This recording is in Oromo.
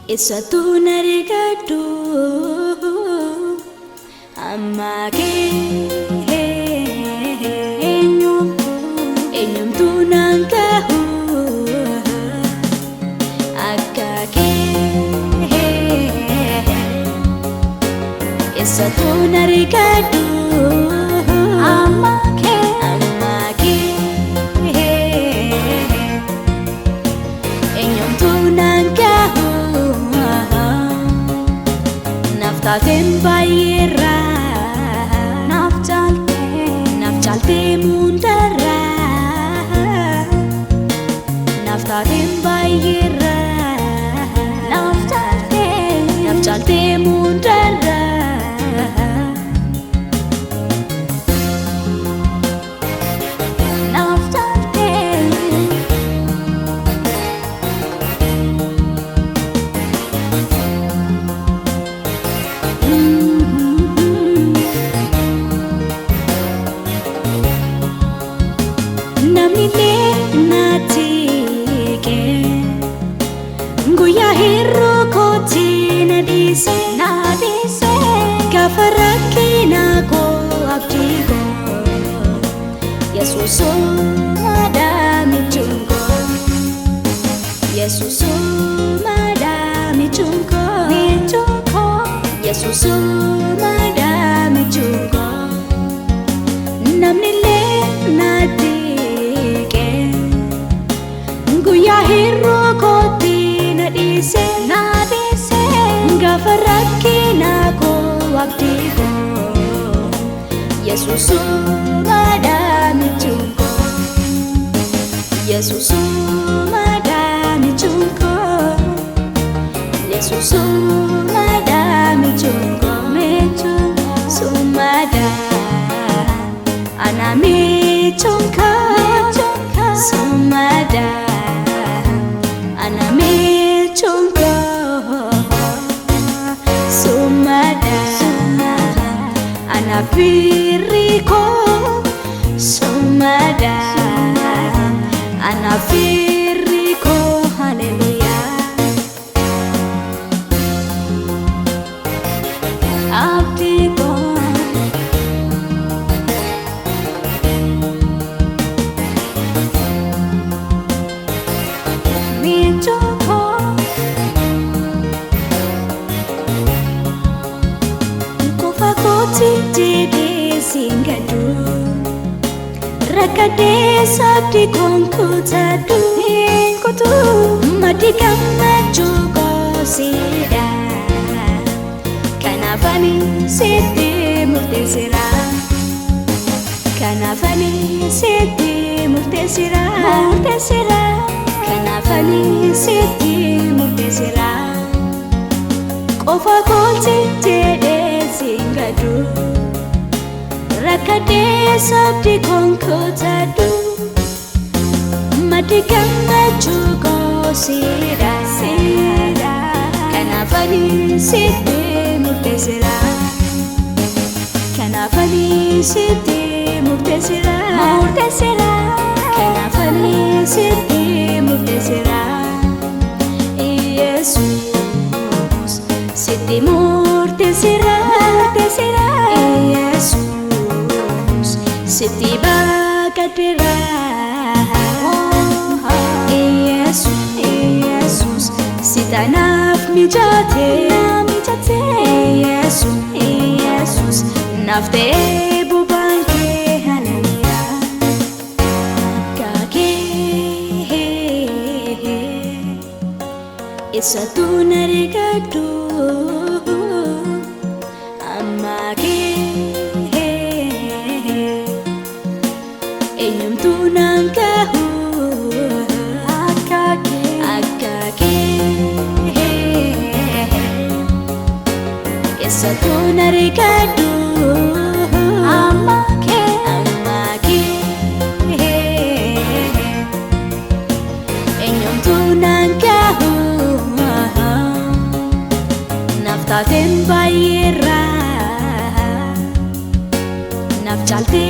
Isa tu narigadu amake enyum tu nangkahu akake isa tu narigadu amake enyum tu nangkahu naftatin bayira naftalte mundara naftatin bayira naftalte mundara Guya hero koti na dise kafaraki na ko abdigo Yesus madami chungo Yesus madami chungo Yesus madami chungo namni le na dike Guya hero koti nadise gafaraki na ko abdigo Yesus madami chungo Yesus madami chungo Yesus madami chungo sumada anami chungo sumada anami chungo sumada anafiriko sumada anafiriko hallelujah abdigo Dede singadu rakade sabdi konkutadu kutu madika majugo sida kanafani sidi murtesira kanafani sidi murtesira kanafani sidi murtesira qofa kolti dede singadu rakade sabdi konkutadu madika majugo sida kanafani sidi murtesira kanafani sidi murtesira kanafani sidi murtesira Yesus sidi murtesira Yesus sidi bakadira Yesus sitanaf mijate Yesus nafte bubanke hallelujah kake isa tu narigadu amake enyum tu nangkahu akake isa tu narigadu amake enyum tu nangkahu naftatin bayira naftalte